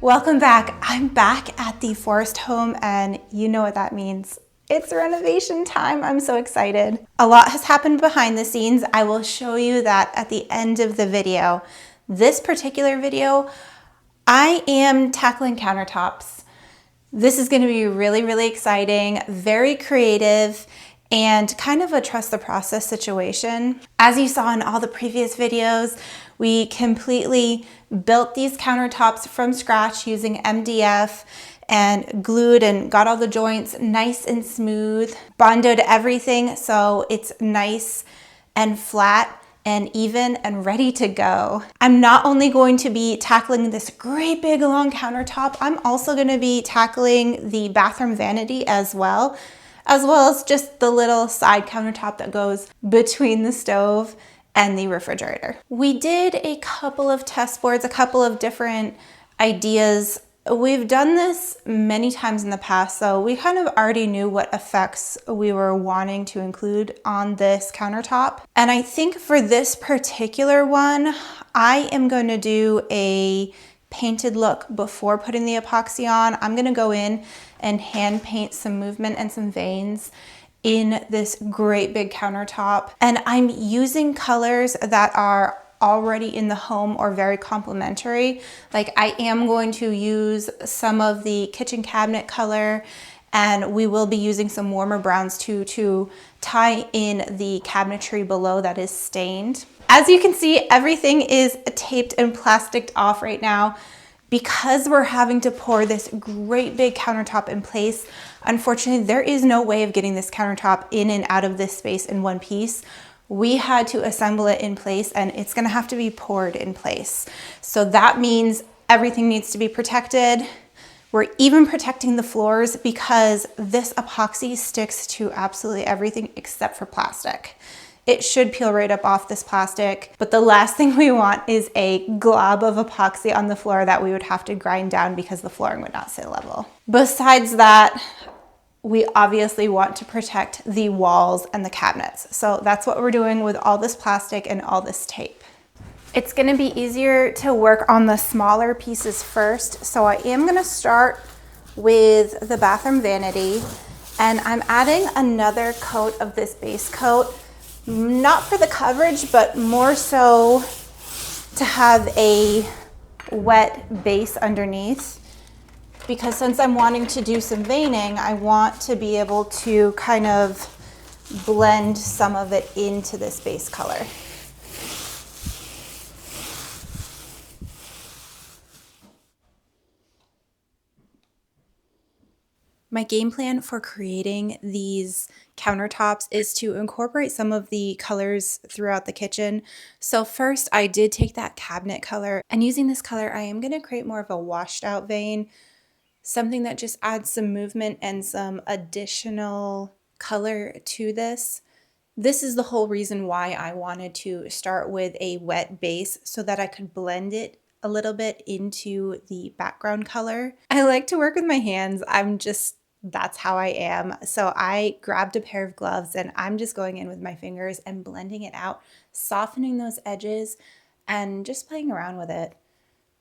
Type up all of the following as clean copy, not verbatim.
Welcome back. I'm back at the Forest home and you know what that means. It's renovation time. I'm so excited. A lot has happened behind the scenes. I will show you that at the end of the video. This particular video, I am tackling countertops. This is going to be really exciting, very creative, and kind of a trust the process situation. As you saw in all the previous videos, we completely built these countertops from scratch using MDF and glued and got all the joints nice and smooth, bondoed everything so it's nice and flat and even and ready to go. I'm not only going to be tackling this great big long countertop, I'm also going to be tackling the bathroom vanity as well as just the little side countertop that goes between the stove and the refrigerator. We did a couple of test boards, a couple of different ideas. We've done this many times in the past, so we kind of already knew what effects we were wanting to include on this countertop. And I think for this particular one, I am going to do a painted look before putting the epoxy on. I'm going to go in and hand paint some movement and some veins in this great big countertop. And I'm using colors that are already in the home or very complementary. Like I am going to use some of the kitchen cabinet color, and we will be using some warmer browns too to tie in the cabinetry below that is stained. As you can see, everything is taped and plasticed off right now. Because we're having to pour this great big countertop in place, unfortunately, there is no way of getting this countertop in and out of this space in one piece. We had to assemble it in place and it's gonna have to be poured in place. So that means everything needs to be protected. We're even protecting the floors because this epoxy sticks to absolutely everything except for plastic. It should peel right up off this plastic, but the last thing we want is a glob of epoxy on the floor that we would have to grind down because the flooring would not sit level. Besides that, we obviously want to protect the walls and the cabinets. So that's what we're doing with all this plastic and all this tape. It's gonna be easier to work on the smaller pieces first. So I am gonna start with the bathroom vanity, and I'm adding another coat of this base coat. Not for the coverage, but more so to have a wet base underneath. Because since I'm wanting to do some veining, I want to be able to kind of blend some of it into this base color. My game plan for creating these countertops is to incorporate some of the colors throughout the kitchen. So first I did take that cabinet color, and using this color, I am going to create more of a washed out vein, something that just adds some movement and some additional color to this. This is the whole reason why I wanted to start with a wet base so that I could blend it a little bit into the background color. I like to work with my hands. That's how I am. So I grabbed a pair of gloves and I'm just going in with my fingers and blending it out, softening those edges and just playing around with it.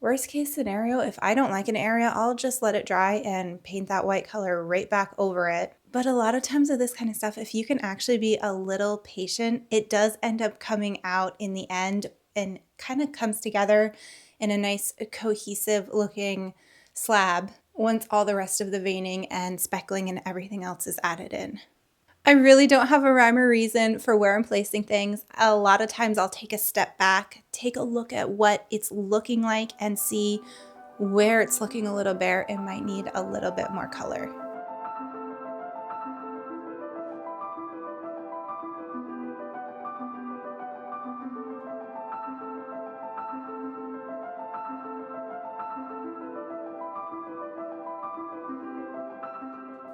Worst case scenario, if I don't like an area, I'll just let it dry and paint that white color right back over it. But a lot of times with this kind of stuff, if you can actually be a little patient, it does end up coming out in the end and kind of comes together in a nice cohesive looking slab once all the rest of the veining and speckling and everything else is added in. I really don't have a rhyme or reason for where I'm placing things. A lot of times I'll take a step back, take a look at what it's looking like and see where it's looking a little bare and might need a little bit more color.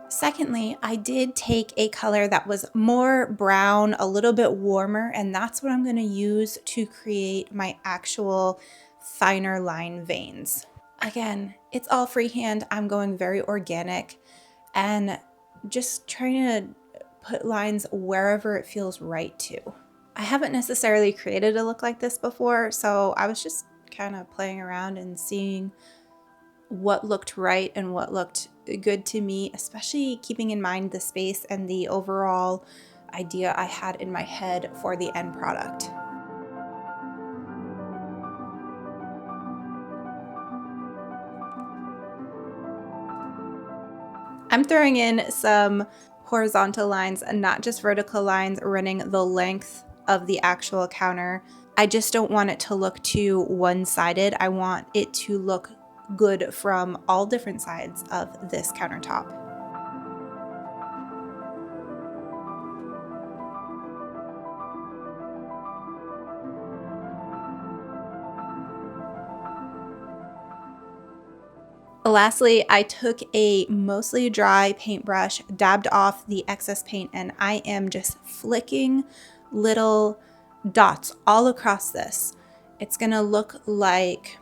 Secondly, I did take a color that was more brown, a little bit warmer, and that's what I'm going to use to create my actual finer line veins. Again, it's all freehand. I'm going very organic and just trying to put lines wherever it feels right to. I haven't necessarily created a look like this before, so I was just kind of playing around and seeing what looked right and what looked good to me, especially keeping in mind the space and the overall idea I had in my head for the end product. I'm throwing in some horizontal lines and not just vertical lines running the length of the actual counter. I just don't want it to look too one-sided. I want it to look good from all different sides of this countertop. Lastly, I took a mostly dry paintbrush, dabbed off the excess paint, and I am just flicking little dots all across this. It's gonna look like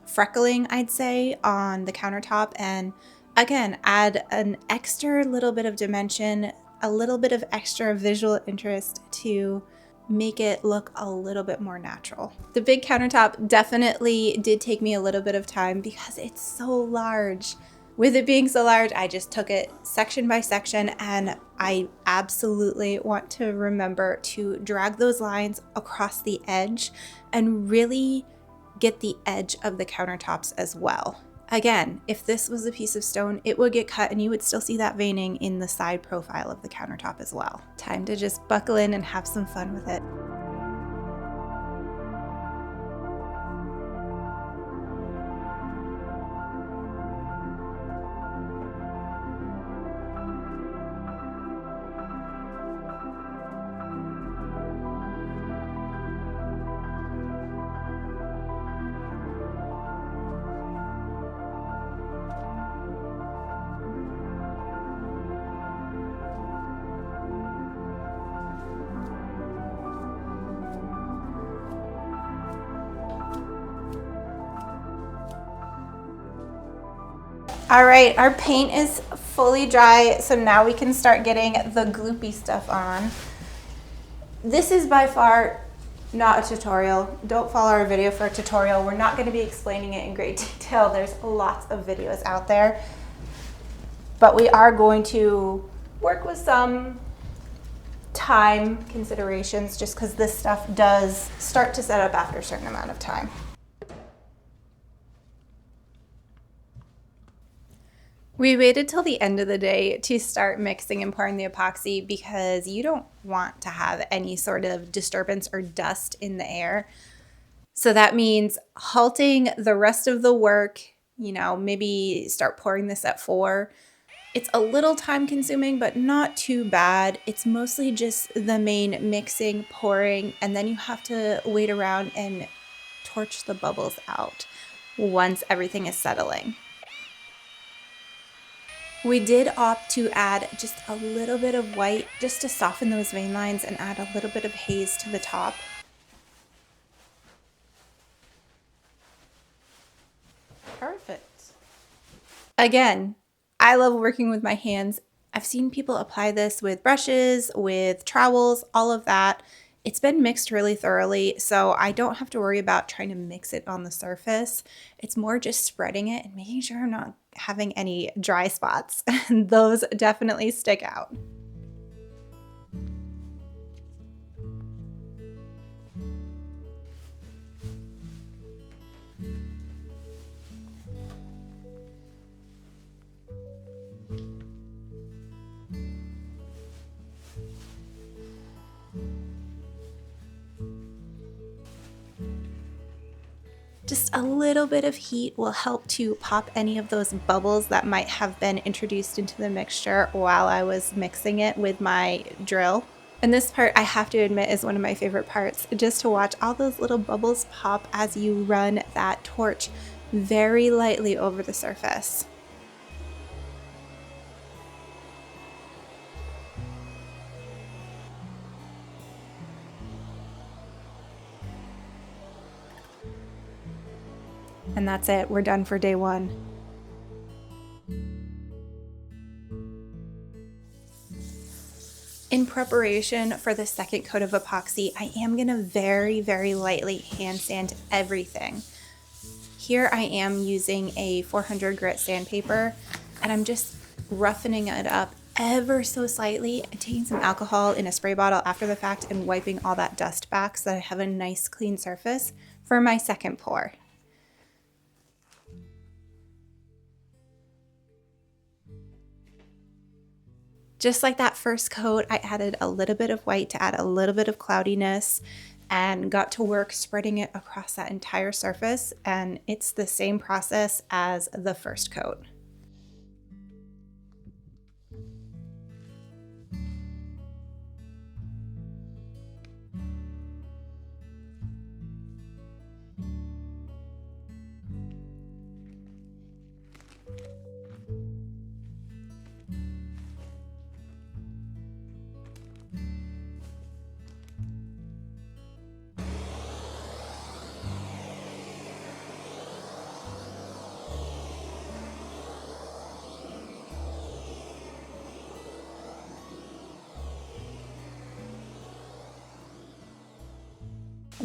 freckling, I'd say, on the countertop, and again, add an extra little bit of dimension, a little bit of extra visual interest to make it look a little bit more natural. The big countertop definitely did take me a little bit of time because it's so large. With it being so large, I just took it section by section, and I absolutely want to remember to drag those lines across the edge and really get the edge of the countertops as well. Again, if this was a piece of stone, it would get cut and you would still see that veining in the side profile of the countertop as well. Time to just buckle in and have some fun with it. All right, our paint is fully dry, so now we can start getting the gloopy stuff on. This is by far not a tutorial. Don't follow our video for a tutorial. We're not going to be explaining it in great detail. There's lots of videos out there. But we are going to work with some time considerations just because this stuff does start to set up after a certain amount of time. We waited till the end of the day to start mixing and pouring the epoxy because you don't want to have any sort of disturbance or dust in the air. So that means halting the rest of the work, maybe start pouring this at 4. It's a little time consuming, but not too bad. It's mostly just the main mixing, pouring, and then you have to wait around and torch the bubbles out once everything is settling. We did opt to add just a little bit of white just to soften those vein lines and add a little bit of haze to the top. Perfect. Again, I love working with my hands. I've seen people apply this with brushes, with trowels, all of that. It's been mixed really thoroughly, so I don't have to worry about trying to mix it on the surface. It's more just spreading it and making sure I'm not having any dry spots. And those definitely stick out. Just a little bit of heat will help to pop any of those bubbles that might have been introduced into the mixture while I was mixing it with my drill. And this part, I have to admit, is one of my favorite parts, just to watch all those little bubbles pop as you run that torch very lightly over the surface. And that's it, we're done for day 1. In preparation for the second coat of epoxy, I am gonna very, very lightly hand sand everything. Here I am using a 400 grit sandpaper, and I'm just roughening it up ever so slightly and taking some alcohol in a spray bottle after the fact and wiping all that dust back so that I have a nice clean surface for my second pour. Just like that first coat, I added a little bit of white to add a little bit of cloudiness and got to work spreading it across that entire surface, and it's the same process as the first coat.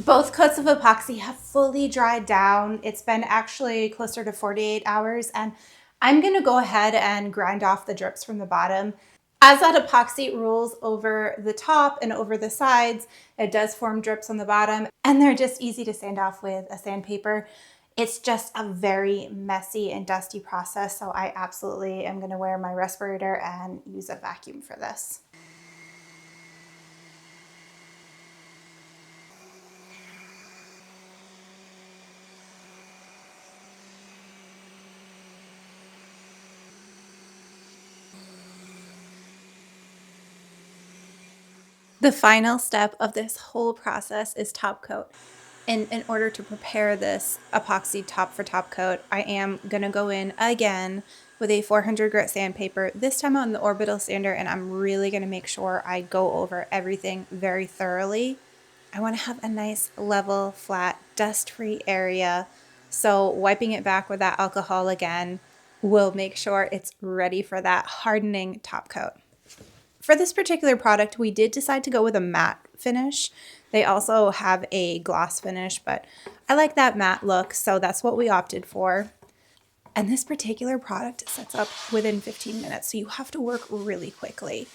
Both coats of epoxy have fully dried down. It's been actually closer to 48 hours, and I'm gonna go ahead and grind off the drips from the bottom. As that epoxy rolls over the top and over the sides, it does form drips on the bottom, and they're just easy to sand off with a sandpaper. It's just a very messy and dusty process, so I absolutely am gonna wear my respirator and use a vacuum for this. The final step of this whole process is top coat. And in order to prepare this epoxy top for top coat, I am gonna go in again with a 400 grit sandpaper, this time on the orbital sander, and I'm really gonna make sure I go over everything very thoroughly. I wanna have a nice, level, flat, dust-free area. So wiping it back with that alcohol again will make sure it's ready for that hardening top coat. For this particular product, we did decide to go with a matte finish. They also have a gloss finish, but I like that matte look, so that's what we opted for. And this particular product sets up within 15 minutes, so you have to work really quickly.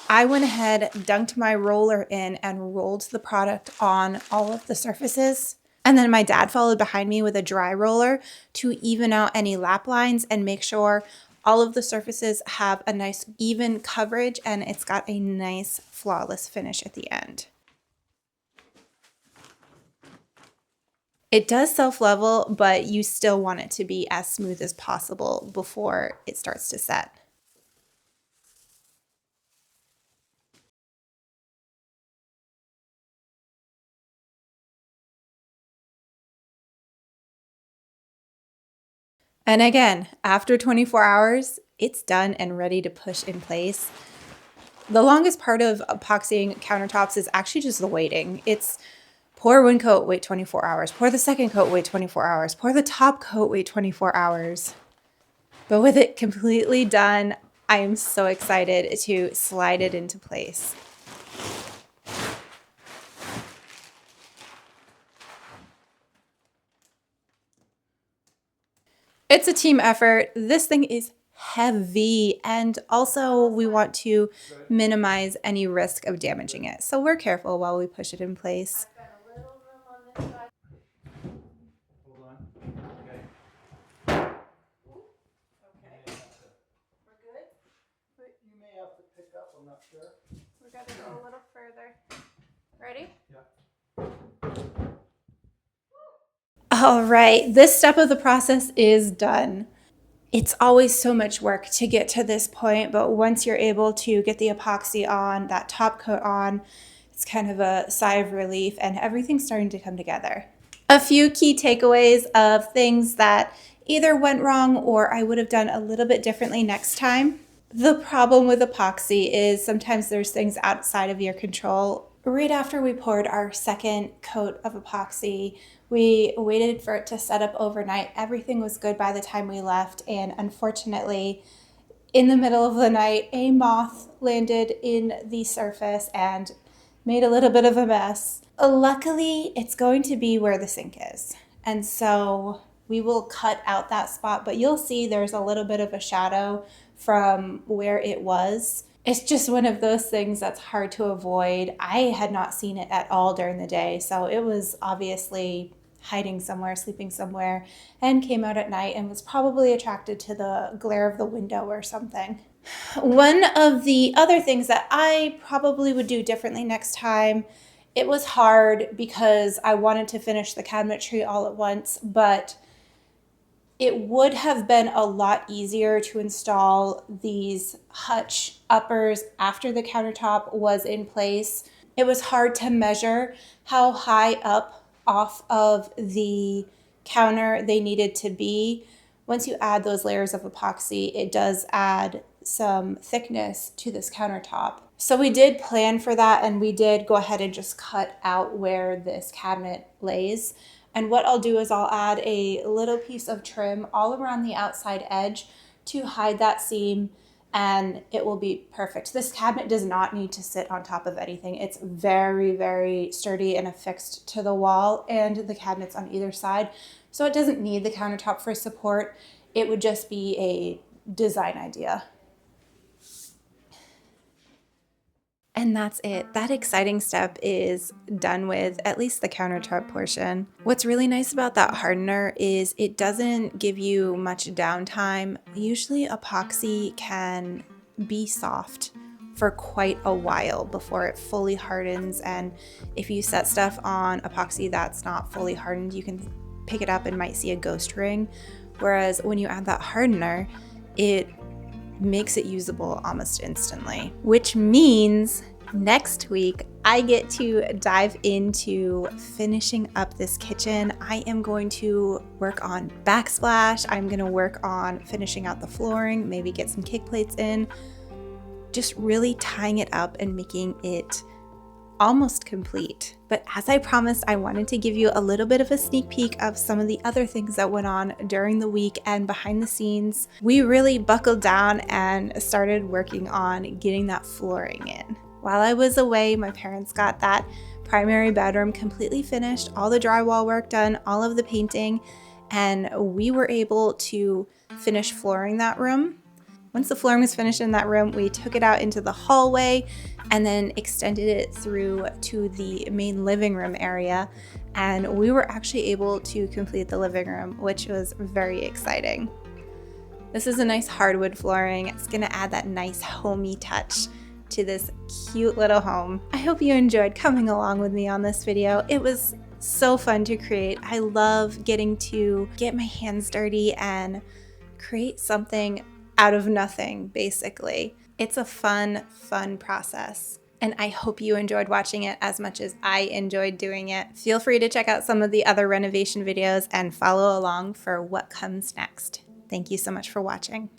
I went ahead, dunked my roller in, and rolled the product on all of the surfaces. And then my dad followed behind me with a dry roller to even out any lap lines and make sure all of the surfaces have a nice even coverage and it's got a nice flawless finish at the end. It does self-level, but you still want it to be as smooth as possible before it starts to set. And again, after 24 hours, it's done and ready to push in place. The longest part of epoxying countertops is actually just the waiting. It's pour one coat, wait 24 hours. Pour the second coat, wait 24 hours. Pour the top coat, wait 24 hours. But with it completely done, I am so excited to slide it into place. It's a team effort. This thing is heavy, and also we want to minimize any risk of damaging it. So we're careful while we push it in place. Hold on. Okay. We're good? You may have to pick up, I'm not sure. We gotta go a little further. Ready? Yeah. All right, this step of the process is done. It's always so much work to get to this point, but once you're able to get the epoxy on, that top coat on, it's kind of a sigh of relief and everything's starting to come together. A few key takeaways of things that either went wrong or I would have done a little bit differently next time. The problem with epoxy is sometimes there's things outside of your control. Right after we poured our second coat of epoxy, we waited for it to set up overnight. Everything was good by the time we left, and unfortunately, in the middle of the night, a moth landed in the surface and made a little bit of a mess. Luckily, it's going to be where the sink is. And so we will cut out that spot, but you'll see there's a little bit of a shadow from where it was. It's just one of those things that's hard to avoid. I had not seen it at all during the day, so it was obviously hiding somewhere, sleeping somewhere, and came out at night and was probably attracted to the glare of the window or something. One of the other things that I probably would do differently next time, it was hard because I wanted to finish the cabinetry all at once, but it would have been a lot easier to install these hutch uppers after the countertop was in place. It was hard to measure how high up off of the counter they needed to be. Once you add those layers of epoxy, it does add some thickness to this countertop. So we did plan for that, and we did go ahead and just cut out where this cabinet lays. And what I'll do is I'll add a little piece of trim all around the outside edge to hide that seam, and it will be perfect. This cabinet does not need to sit on top of anything. It's very, very sturdy and affixed to the wall and the cabinets on either side. So it doesn't need the countertop for support. It would just be a design idea. And that's it. That exciting step is done with, at least the countertop portion. What's really nice about that hardener is it doesn't give you much downtime. Usually epoxy can be soft for quite a while before it fully hardens, and if you set stuff on epoxy that's not fully hardened, you can pick it up and might see a ghost ring. Whereas when you add that hardener, it makes it usable almost instantly, which means next week I get to dive into finishing up this kitchen. I am going to work on backsplash. I'm going to work on finishing out the flooring, maybe get some kick plates in, just really tying it up and making it almost complete. But as I promised, I wanted to give you a little bit of a sneak peek of some of the other things that went on during the week and behind the scenes. We really buckled down and started working on getting that flooring in. While I was away, my parents got that primary bedroom completely finished, all the drywall work done, all of the painting, and we were able to finish flooring that room. Once the flooring was finished in that room, we took it out into the hallway and then extended it through to the main living room area. And we were actually able to complete the living room, which was very exciting. This is a nice hardwood flooring. It's gonna add that nice homey touch to this cute little home. I hope you enjoyed coming along with me on this video. It was so fun to create. I love getting to get my hands dirty and create something out of nothing, basically. It's a fun process. And I hope you enjoyed watching it as much as I enjoyed doing it. Feel free to check out some of the other renovation videos and follow along for what comes next. Thank you so much for watching.